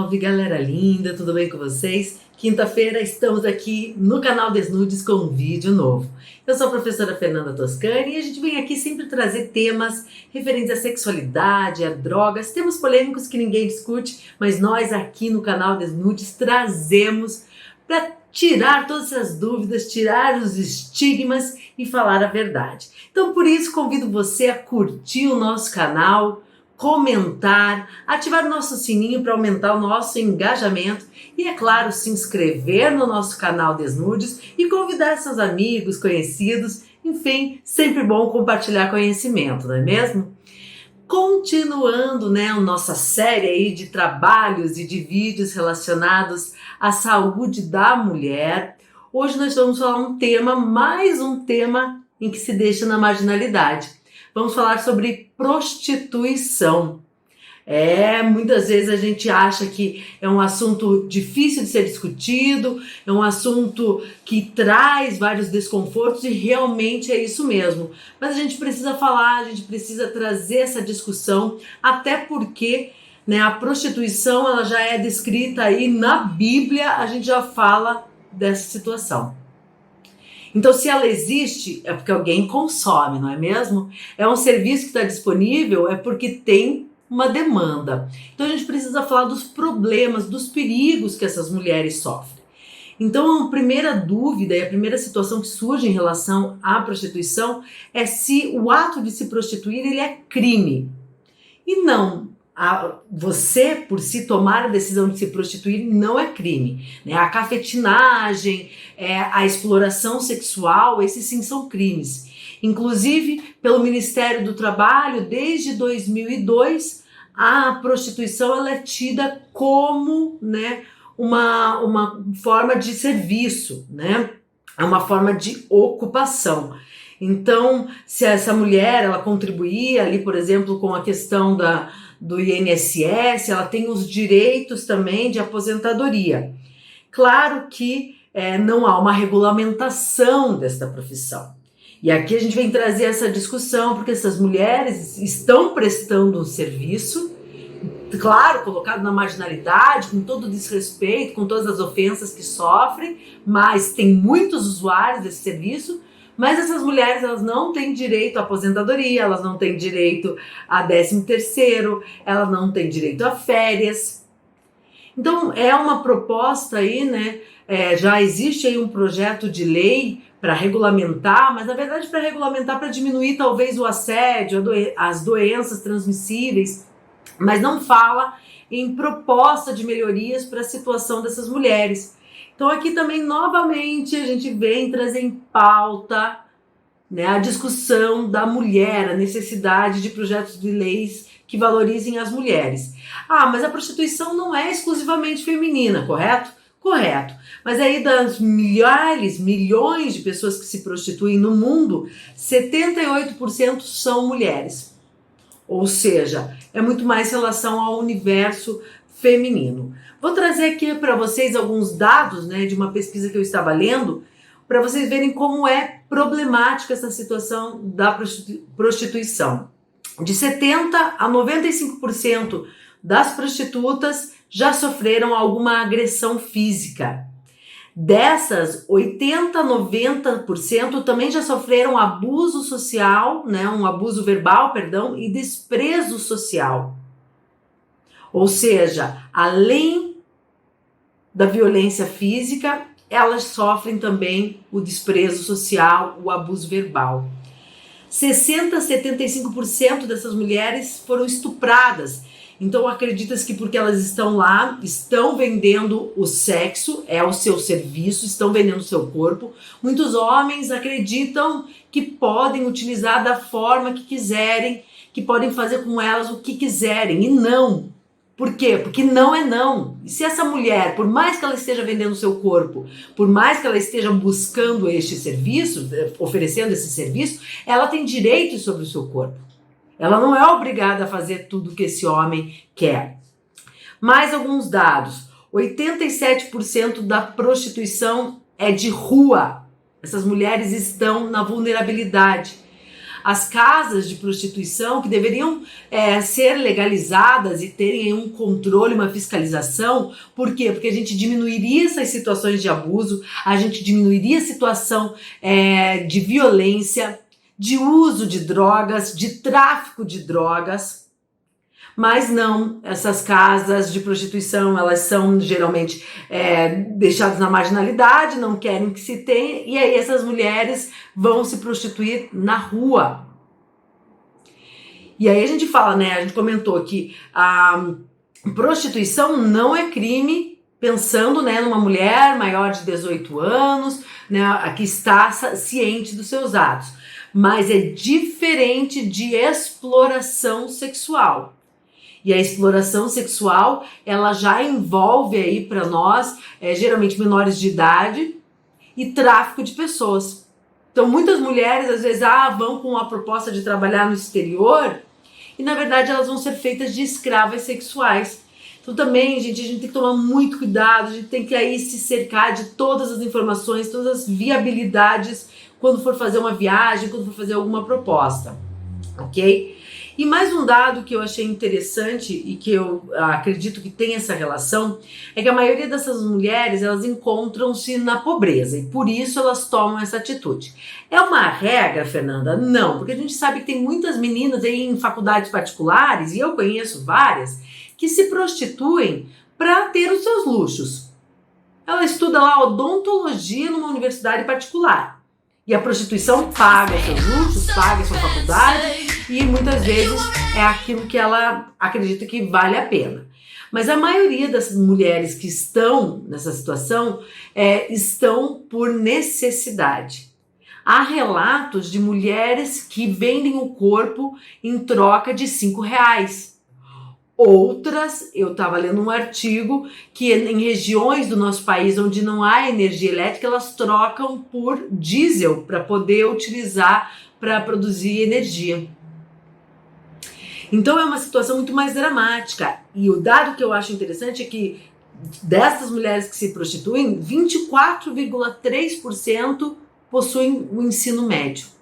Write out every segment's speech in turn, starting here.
salve, galera linda, tudo bem com vocês? Quinta-feira estamos aqui no canal Desnudes com um vídeo novo. Eu sou a professora Fernanda Toscani e a gente vem aqui sempre trazer temas referentes à sexualidade, a drogas, temas polêmicos que ninguém discute, mas nós aqui no canal Desnudes trazemos para tirar todas essas dúvidas, tirar os estigmas e falar a verdade. Então, por isso, convido você a curtir o nosso canal, comentar, ativar o nosso sininho para aumentar o nosso engajamento e, é claro, se inscrever no nosso canal Desnudes e convidar seus amigos, conhecidos, enfim, sempre bom compartilhar conhecimento, não é mesmo? Continuando, a nossa série aí de trabalhos e de vídeos relacionados à saúde da mulher, hoje nós vamos falar mais um tema em que se deixa na marginalidade. Vamos falar sobre prostituição. Muitas vezes a gente acha que é um assunto difícil de ser discutido, é um assunto que traz vários desconfortos e realmente é isso mesmo. Mas a gente precisa falar, a gente precisa trazer essa discussão, até porque a prostituição ela já é descrita aí na Bíblia, a gente já fala dessa situação. Então, se ela existe, é porque alguém consome, não é mesmo? É um serviço que está disponível, é porque tem uma demanda. Então, a gente precisa falar dos problemas, dos perigos que essas mulheres sofrem. Então, a primeira dúvida e a primeira situação que surge em relação à prostituição é se o ato de se prostituir ele é crime. E não. Você, por si, tomar a decisão de se prostituir não é crime. A cafetinagem, a exploração sexual, esses sim são crimes. Inclusive, pelo Ministério do Trabalho, desde 2002, a prostituição ela é tida como uma forma de serviço, é uma forma de ocupação. Então, se essa mulher ela contribuía ali, por exemplo, com a questão do INSS, ela tem os direitos também de aposentadoria. Claro que não há uma regulamentação desta profissão. E aqui a gente vem trazer essa discussão, porque essas mulheres estão prestando um serviço, claro, colocado na marginalidade, com todo o desrespeito, com todas as ofensas que sofrem, mas tem muitos usuários desse serviço. Mas essas mulheres elas não têm direito à aposentadoria, elas não têm direito a 13º, elas não têm direito a férias. Então é uma proposta aí, já existe aí um projeto de lei para regulamentar, mas na verdade para regulamentar, para diminuir talvez o assédio, as doenças transmissíveis, mas não fala em proposta de melhorias para a situação dessas mulheres. Então aqui também, novamente, a gente vem trazer em pauta a discussão da mulher, a necessidade de projetos de leis que valorizem as mulheres. Mas a prostituição não é exclusivamente feminina, correto? Correto. Mas aí das milhões de pessoas que se prostituem no mundo, 78% são mulheres. Ou seja, é muito mais relação ao universo feminino. Vou trazer aqui para vocês alguns dados de uma pesquisa que eu estava lendo, para vocês verem como é problemática essa situação da prostituição. De 70% a 95% das prostitutas já sofreram alguma agressão física. Dessas, 80% a 90% também já sofreram abuso social, um abuso verbal, e desprezo social. Ou seja, além da violência física, elas sofrem também o desprezo social, o abuso verbal. 60% a 75% dessas mulheres foram estupradas. Então acredita-se que porque elas estão lá, estão vendendo o sexo, é o seu serviço, estão vendendo o seu corpo. Muitos homens acreditam que podem utilizar da forma que quiserem, que podem fazer com elas o que quiserem, e não. Por quê? Porque não é não. E se essa mulher, por mais que ela esteja vendendo o seu corpo, por mais que ela esteja buscando este serviço, oferecendo esse serviço, ela tem direitos sobre o seu corpo. Ela não é obrigada a fazer tudo que esse homem quer. Mais alguns dados. 87% da prostituição é de rua. Essas mulheres estão na vulnerabilidade. as casas de prostituição que deveriam ser legalizadas e terem um controle, uma fiscalização. Por quê? Porque a gente diminuiria essas situações de abuso, a gente diminuiria a situação de violência, de uso de drogas, de tráfico de drogas. Mas não, essas casas de prostituição, elas são geralmente deixadas na marginalidade, não querem que se tenha, e aí essas mulheres vão se prostituir na rua. E aí a gente fala, né, a gente comentou que a prostituição não é crime, pensando, né, numa mulher maior de 18 anos, né, que está ciente dos seus atos, mas é diferente de exploração sexual. E a exploração sexual, ela já envolve aí para nós, geralmente menores de idade e tráfico de pessoas. Então muitas mulheres às vezes vão com a proposta de trabalhar no exterior e na verdade elas vão ser feitas de escravas sexuais. Então também, gente, a gente tem que tomar muito cuidado, a gente tem que aí se cercar de todas as informações, todas as viabilidades quando for fazer uma viagem, quando for fazer alguma proposta, ok? E mais um dado que eu achei interessante e que eu acredito que tem essa relação é que a maioria dessas mulheres, elas encontram-se na pobreza e por isso elas tomam essa atitude. É uma regra, Fernanda? Não, porque a gente sabe que tem muitas meninas aí em faculdades particulares, e eu conheço várias, que se prostituem para ter os seus luxos. Ela estuda lá odontologia numa universidade particular. E a prostituição paga seus luxos, paga sua faculdade e muitas vezes é aquilo que ela acredita que vale a pena. Mas a maioria das mulheres que estão nessa situação estão por necessidade. Há relatos de mulheres que vendem o corpo em troca de R$5. Outras, eu estava lendo um artigo que em regiões do nosso país onde não há energia elétrica, elas trocam por diesel para poder utilizar para produzir energia. Então é uma situação muito mais dramática. E o dado que eu acho interessante é que dessas mulheres que se prostituem, 24,3% possuem o ensino médio.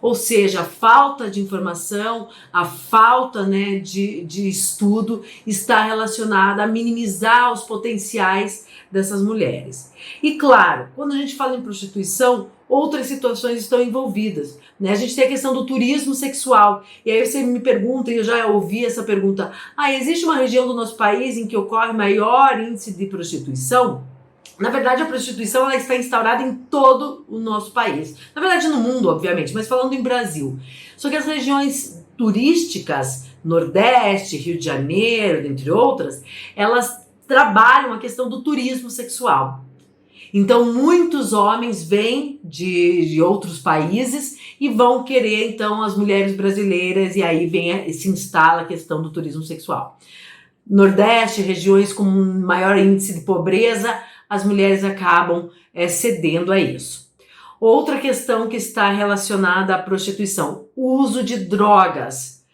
Ou seja, a falta de informação, a falta, né, de estudo está relacionada a minimizar os potenciais dessas mulheres. E claro, quando a gente fala em prostituição, outras situações estão envolvidas, né? A gente tem a questão do turismo sexual. E aí você me pergunta, e eu já ouvi essa pergunta, existe uma região do nosso país em que ocorre maior índice de prostituição? Na verdade, a prostituição ela está instaurada em todo o nosso país. Na verdade, no mundo, obviamente, mas falando em Brasil. Só que as regiões turísticas, Nordeste, Rio de Janeiro, entre outras, elas trabalham a questão do turismo sexual. Então, muitos homens vêm de outros países e vão querer, então, as mulheres brasileiras, e aí se instala a questão do turismo sexual. Nordeste, regiões com maior índice de pobreza, as mulheres acabam cedendo a isso. Outra questão que está relacionada à prostituição, o uso de drogas.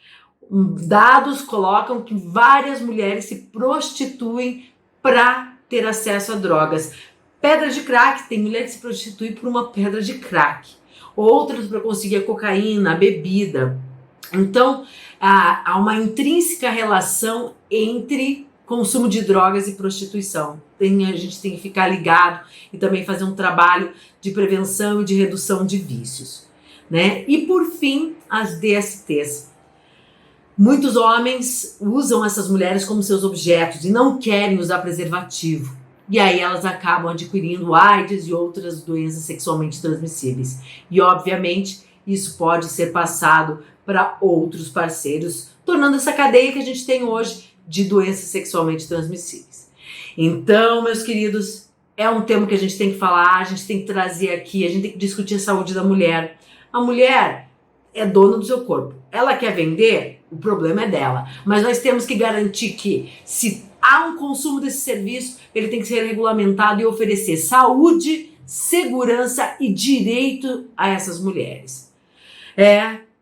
Dados colocam que várias mulheres se prostituem para ter acesso a drogas. Pedra de crack, tem mulher que se prostitui por uma pedra de crack. Outras para conseguir a cocaína, a bebida. Então, há uma intrínseca relação entre consumo de drogas e prostituição. A gente tem que ficar ligado e também fazer um trabalho de prevenção e de redução de vícios, né? E por fim, as DSTs. Muitos homens usam essas mulheres como seus objetos e não querem usar preservativo. E aí elas acabam adquirindo AIDS e outras doenças sexualmente transmissíveis. E obviamente isso pode ser passado para outros parceiros, tornando essa cadeia que a gente tem hoje de doenças sexualmente transmissíveis. Então, meus queridos, é um tema que a gente tem que falar, a gente tem que trazer aqui, a gente tem que discutir a saúde da mulher. A mulher é dona do seu corpo. Ela quer vender, o problema é dela. Mas nós temos que garantir que, se há um consumo desse serviço, ele tem que ser regulamentado e oferecer saúde, segurança e direito a essas mulheres.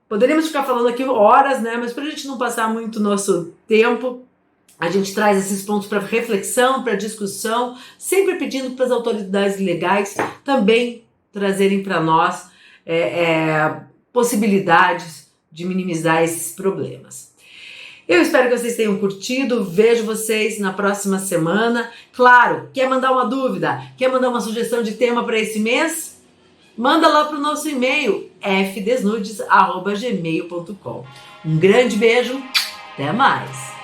Poderíamos ficar falando aqui horas, né? Mas para a gente não passar muito nosso tempo, a gente traz esses pontos para reflexão, para discussão, sempre pedindo para as autoridades legais também trazerem para nós possibilidades de minimizar esses problemas. Eu espero que vocês tenham curtido, vejo vocês na próxima semana. Claro, quer mandar uma dúvida, quer mandar uma sugestão de tema para esse mês? Manda lá para o nosso e-mail, fdesnudes@gmail.com. Um grande beijo, até mais!